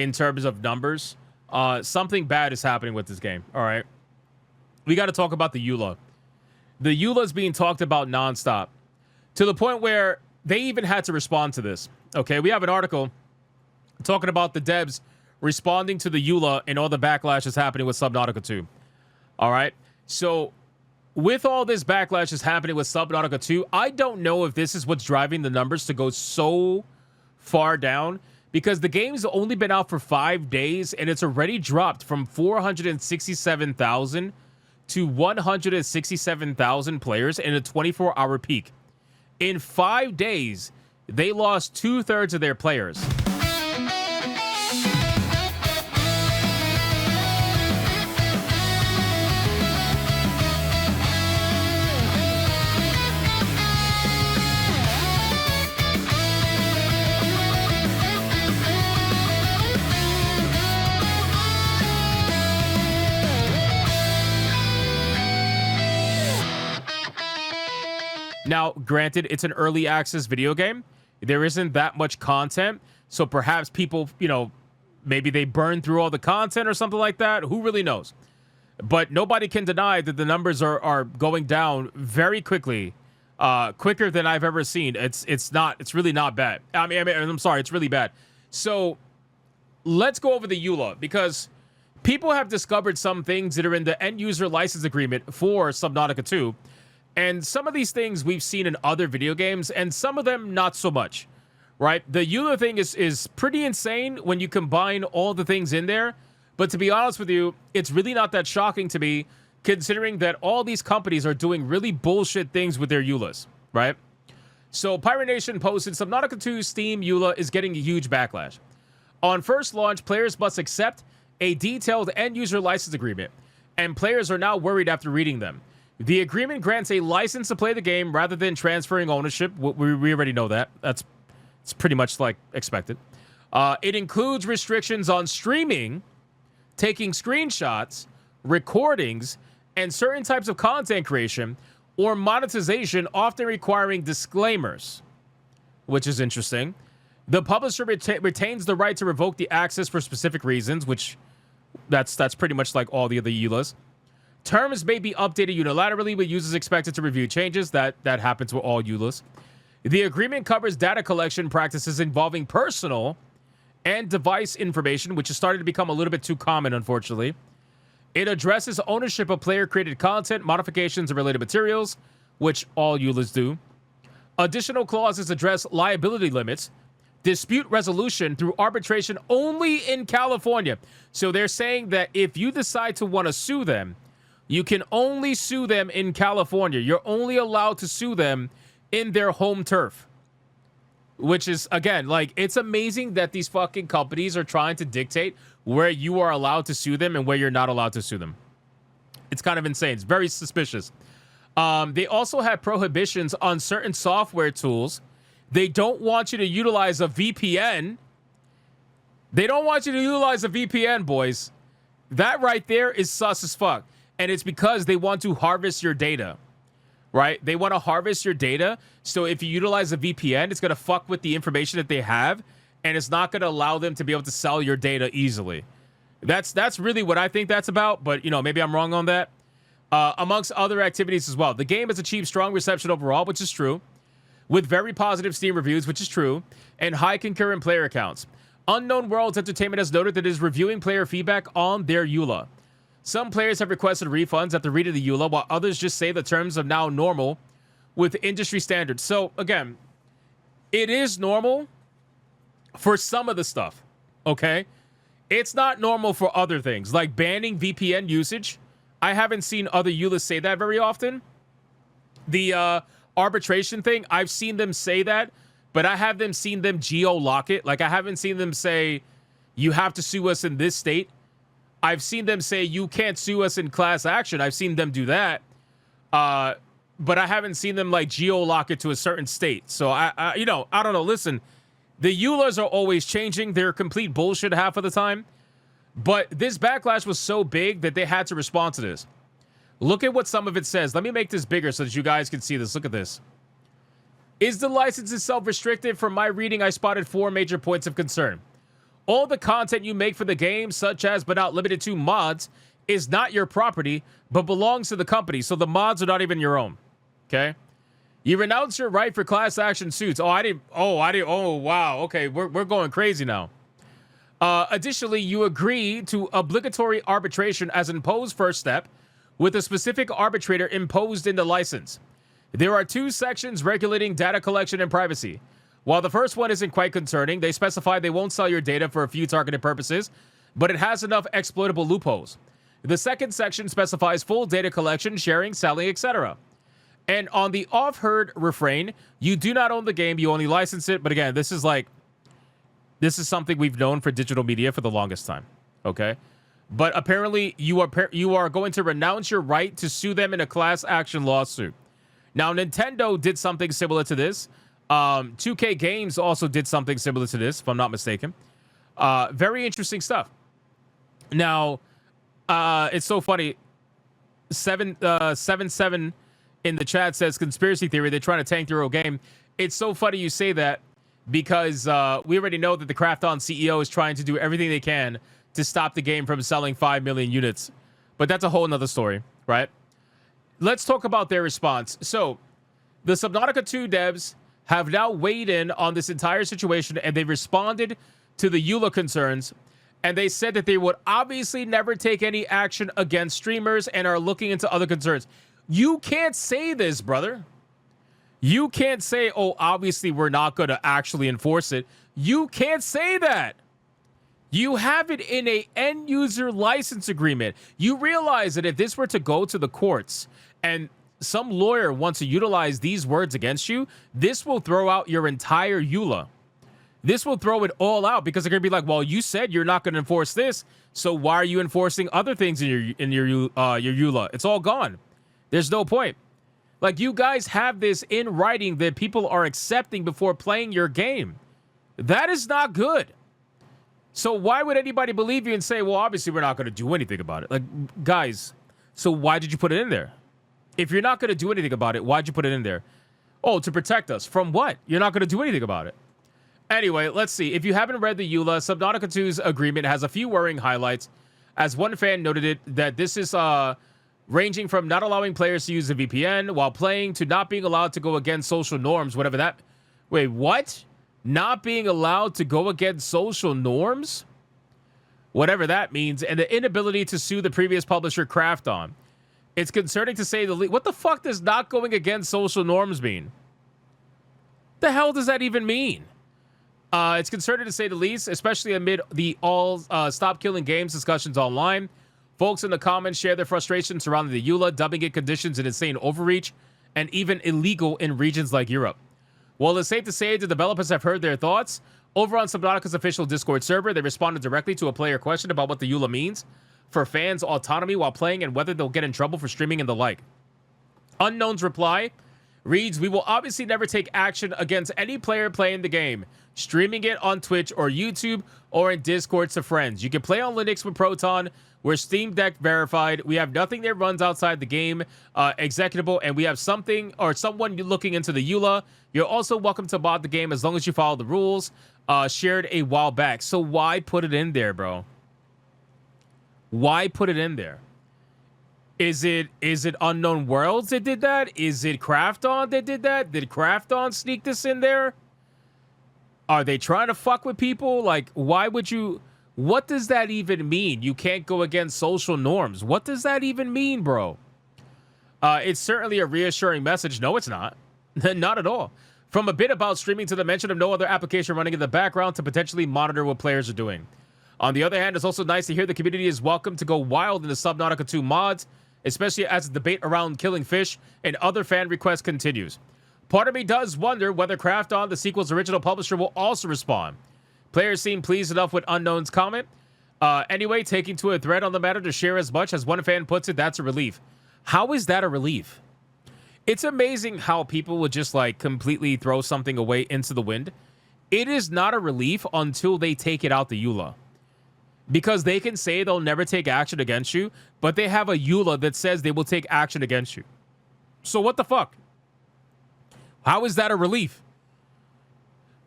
in terms of numbers. Something bad is happening with this game. All right. We got to talk about the EULA. The EULA is being talked about nonstop to the point where they even had to respond to this. Okay. We have an article talking about the devs responding to the EULA and all the backlash is happening with Subnautica 2. All right. So with all this backlash is happening with Subnautica 2, I don't know if this is what's driving the numbers to go so far down, because the game's only been out for 5 days and it's already dropped from 467,000 to 167,000 players in a 24-hour peak. In 5 days, they lost 2/3 of their players. Now, granted, it's an early access video game. There isn't that much content. So perhaps people, maybe they burn through all the content or something like that. Who really knows? But nobody can deny that the numbers are going down very quickly, quicker than I've ever seen. It's really not bad. I'm sorry, it's really bad. So let's go over the EULA, because people have discovered some things that are in the end user license agreement for Subnautica 2. And some of these things we've seen in other video games, and some of them not so much, right? The EULA thing is pretty insane when you combine all the things in there. But to be honest with you, it's really not that shocking to me, considering that all these companies are doing really bullshit things with their EULAs, right? So Pirate Nation posted, Subnautica 2 Steam EULA is getting a huge backlash. On first launch, players must accept a detailed end-user license agreement, and players are now worried after reading them. The agreement grants a license to play the game rather than transferring ownership. We already know that. It's pretty much like expected. It includes restrictions on streaming, taking screenshots, recordings, and certain types of content creation or monetization, often requiring disclaimers, which is interesting. The publisher retains the right to revoke the access for specific reasons, which that's pretty much like all the other EULAs. Terms may be updated unilaterally, with users expected to review changes. That happens with all EULAs. The agreement covers data collection practices involving personal and device information, which has started to become a little bit too common, unfortunately. It addresses ownership of player-created content, modifications, and related materials, which all EULAs do. Additional clauses address liability limits, dispute resolution through arbitration only in California. So they're saying that if you decide to want to sue them, you can only sue them in California. You're only allowed to sue them in their home turf. Which is, again, like, it's amazing that these fucking companies are trying to dictate where you are allowed to sue them and where you're not allowed to sue them. It's kind of insane. It's very suspicious. They also have prohibitions on certain software tools. They don't want you to utilize a VPN. They don't want you to utilize a VPN, boys. That right there is sus as fuck. And it's because they want to harvest your data, right? They want to harvest your data. So if you utilize a VPN, it's going to fuck with the information that they have, and it's not going to allow them to be able to sell your data easily. That's really what I think that's about, but, maybe I'm wrong on that. Amongst other activities as well. The game has achieved strong reception overall, which is true, with very positive Steam reviews, which is true, and high concurrent player accounts. Unknown Worlds Entertainment has noted that it is reviewing player feedback on their EULA. Some players have requested refunds after reading the EULA, while others just say the terms are now normal with industry standards. So, again, it is normal for some of the stuff, okay? It's not normal for other things, like banning VPN usage. I haven't seen other EULAs say that very often. The arbitration thing, I've seen them say that, but I haven't seen them geo-lock it. Like, I haven't seen them say, you have to sue us in this state. I've seen them say you can't sue us in class action. I've seen them do that. But I haven't seen them like geo-lock it to a certain state. So I don't know. Listen, the EULAs are always changing. They're complete bullshit half of the time. But this backlash was so big that they had to respond to this. Look at what some of it says. Let me make this bigger so that you guys can see this. Look at this. Is the license itself restricted? From my reading, I spotted 4 major points of concern. All the content you make for the game, such as but not limited to mods, is not your property, but belongs to the company. So the mods are not even your own. Okay? You renounce your right for class action suits. Oh, wow. Okay, we're going crazy now. Additionally, you agree to obligatory arbitration as imposed first step with a specific arbitrator imposed in the license. There are 2 sections regulating data collection and privacy. While the first one isn't quite concerning, they specify they won't sell your data for a few targeted purposes, but it has enough exploitable loopholes. The second section specifies full data collection, sharing, selling, etc. And on the oft-heard refrain, you do not own the game, you only license it. But again, this is something we've known for digital media for the longest time, okay? But apparently, you are going to renounce your right to sue them in a class action lawsuit. Now, Nintendo did something similar to this. 2K Games also did something similar to this, if I'm not mistaken. Very interesting stuff. Now, it's so funny. 77 in the chat says conspiracy theory. They're trying to tank their own game. It's so funny you say that because we already know that the Krafton CEO is trying to do everything they can to stop the game from selling 5 million units. But that's a whole nother story, right? Let's talk about their response. So, the Subnautica 2 devs have now weighed in on this entire situation, and they responded to the EULA concerns, and they said that they would obviously never take any action against streamers and are looking into other concerns. You can't say this, brother. You can't say, oh, obviously we're not going to actually enforce it. You can't say that. You have it in a end user license agreement. You realize that if this were to go to the courts and some lawyer wants to utilize these words against you, this will throw out your entire EULA. This will throw it all out because they're going to be like, well, you said you're not going to enforce this, so why are you enforcing other things in your EULA? It's all gone. There's no point. Like, you guys have this in writing that people are accepting before playing your game. That is not good. So why would anybody believe you and say, well, obviously we're not going to do anything about it? Like, guys, so why did you put it in there? If you're not going to do anything about it, why'd you put it in there? Oh, to protect us. From what? You're not going to do anything about it. Anyway, let's see. If you haven't read the EULA, Subnautica 2's agreement has a few worrying highlights. As one fan noted it, that this is ranging from not allowing players to use a VPN while playing to not being allowed to go against social norms, whatever that... Wait, what? Not being allowed to go against social norms? Whatever that means. And the inability to sue the previous publisher, Krafton. It's concerning to say the least. What the fuck does not going against social norms mean? The hell does that even mean? It's concerning to say the least, especially amid the all stop killing games discussions online. Folks in the comments share their frustration surrounding the EULA, dubbing it conditions and insane overreach, and even illegal in regions like Europe. While it's safe to say the developers have heard their thoughts, over on Subnautica's official Discord server, they responded directly to a player question about what the EULA means for fans' autonomy while playing and whether they'll get in trouble for streaming and the like. Unknown's reply reads, we will obviously never take action against any player playing the game, streaming it on Twitch or YouTube or in Discord to friends. You can play on Linux with Proton. We're Steam Deck verified. We have nothing that runs outside the game executable, and we have something or someone looking into the EULA. You're also welcome to mod the game as long as you follow the rules shared a while back. So why put it in there, bro? Why put it in there? Is it Unknown Worlds that did that? Is it Krafton that did that? Did Krafton sneak this in there? Are they trying to fuck with people? Like, why would you... What does that even mean? You can't go against social norms. What does that even mean, bro? It's certainly a reassuring message. No, it's not. Not at all. From a bit about streaming to the mention of no other application running in the background to potentially monitor what players are doing. On the other hand, it's also nice to hear the community is welcome to go wild in the Subnautica 2 mods, especially as the debate around killing fish and other fan requests continues. Part of me does wonder whether Krafton, the sequel's original publisher, will also respond. Players seem pleased enough with Unknown's comment. Anyway, taking to a thread on the matter to share as much as one fan puts it, that's a relief. How is that a relief? It's amazing how people would just like completely throw something away into the wind. It is not a relief until they take it out the EULA. Because they can say they'll never take action against you, but they have a EULA that says they will take action against you. So what the fuck? How is that a relief?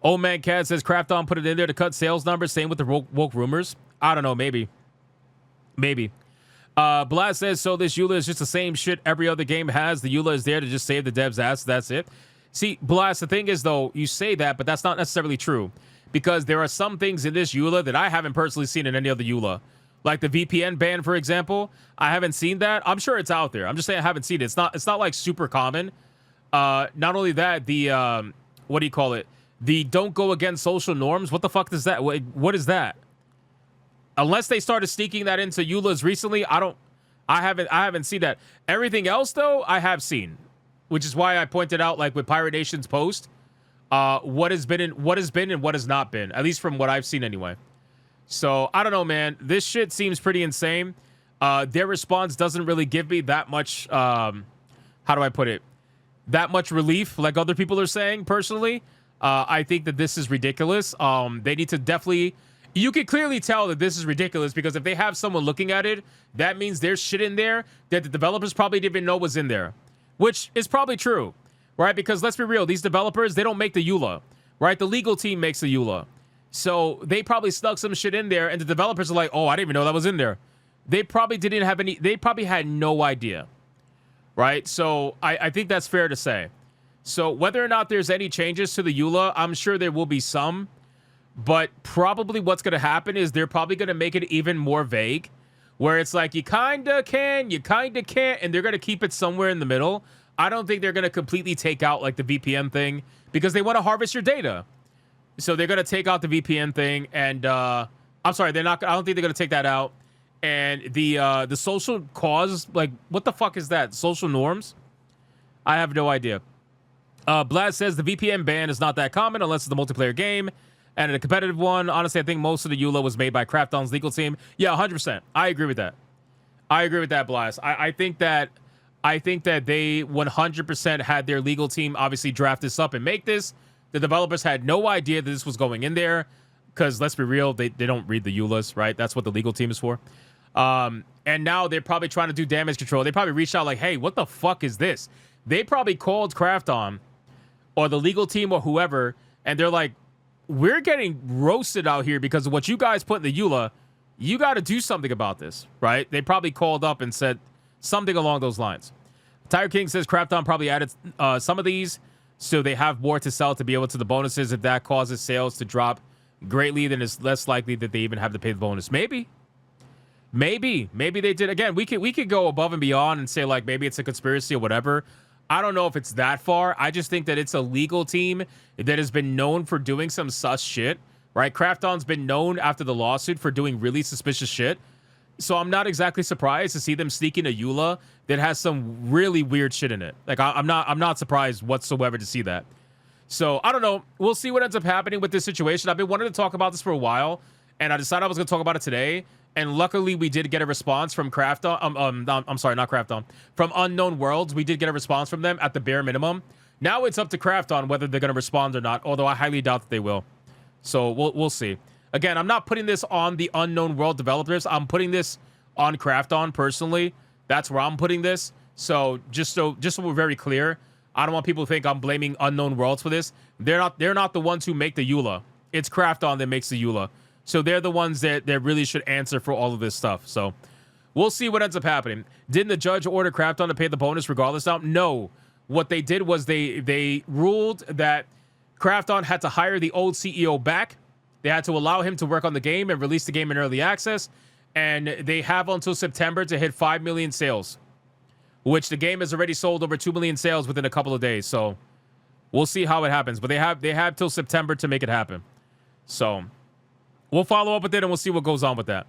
Old Man Cat says Krafton put it in there to cut sales numbers. Same with the woke rumors. I don't know. Maybe. Blast says, so this EULA is just the same shit every other game has. The EULA is there to just save the devs' ass. That's it. See, Blast, the thing is, though, you say that, but that's not necessarily true. Because there are some things in this EULA that I haven't personally seen in any other EULA. Like the VPN ban, for example. I haven't seen that. I'm sure it's out there. I'm just saying I haven't seen it. It's not like super common. Not only that, the what do you call it? The don't go against social norms. What the fuck is that? What is that? Unless they started sneaking that into EULAs recently, I haven't seen that. Everything else though, I have seen, which is why I pointed out, like with Pirate Nation's post, what has been and what has not been, at least from what I've seen anyway. So I don't know, man. This shit seems pretty insane. Their response doesn't really give me that much. How do I put it? That much relief, like other people are saying. Personally, I think that this is ridiculous. They need to definitely. You can clearly tell that this is ridiculous because if they have someone looking at it, that means there's shit in there that the developers probably didn't even know was in there, which is probably true, right? Because let's be real, these developers, they don't make the EULA, right? The legal team makes the EULA. So they probably stuck some shit in there and the developers are like, oh, I didn't even know that was in there. They probably didn't have any, they probably had no idea, right? So I think that's fair to say. So whether or not there's any changes to the EULA, I'm sure there will be some. But probably what's going to happen is they're probably going to make it even more vague, where it's like you kind of can, you kind of can't, and they're going to keep it somewhere in the middle. I don't think they're going to completely take out like the VPN thing because they want to harvest your data. So they're going to take out the VPN thing, and I'm sorry, they're not. I don't think they're going to take that out. And the social cause, like what the fuck is that? Social norms? I have no idea. Blaz says the VPN ban is not that common unless it's a multiplayer game. And in a competitive one, honestly, I think most of the EULA was made by Krafton's legal team. Yeah, 100%. I agree with that. I agree with that, Blast. I think that they 100% had their legal team obviously draft this up and make this. The developers had no idea that this was going in there because let's be real, they don't read the EULAs, right? That's what the legal team is for. And now they're probably trying to do damage control. They probably reached out like, hey, what the fuck is this? They probably called Krafton or the legal team or whoever, and they're like, we're getting roasted out here because of what you guys put in the EULA. You got to do something about this, right? They probably called up and said something along those lines. Tiger King says Krafton probably added some of these so they have more to sell to be able to the bonuses. If that causes sales to drop greatly, then it's less likely that they even have to pay the bonus. Maybe they did. Again, we could go above and beyond and say like maybe it's a conspiracy or whatever. I don't know if it's that far. I just think that it's a legal team that has been known for doing some sus shit, right? Krafton's been known after the lawsuit for doing really suspicious shit. So I'm not exactly surprised to see them sneaking a EULA that has some really weird shit in it. Like I'm not surprised whatsoever to see that. So I don't know. We'll see what ends up happening with this situation. I've been wanting to talk about this for a while, and I decided I was going to talk about it today. And luckily, we did get a response from Krafton. I'm sorry, not Krafton. From Unknown Worlds, we did get a response from them at the bare minimum. Now it's up to Krafton whether they're going to respond or not, although I highly doubt that they will. So we'll see. Again, I'm not putting this on the Unknown World developers. I'm putting this on Krafton personally. That's where I'm putting this. So just so we're very clear, I don't want people to think I'm blaming Unknown Worlds for this. They're not the ones who make the EULA. It's Krafton that makes the EULA. So they're the ones that really should answer for all of this stuff. So we'll see what ends up happening. Didn't the judge order Krafton to pay the bonus regardless now? No. What they did was they ruled that Krafton had to hire the old CEO back. They had to allow him to work on the game and release the game in early access. And they have until September to hit 5 million sales, which the game has already sold over 2 million sales within a couple of days. So we'll see how it happens. But they have till September to make it happen. So we'll follow up with it and we'll see what goes on with that.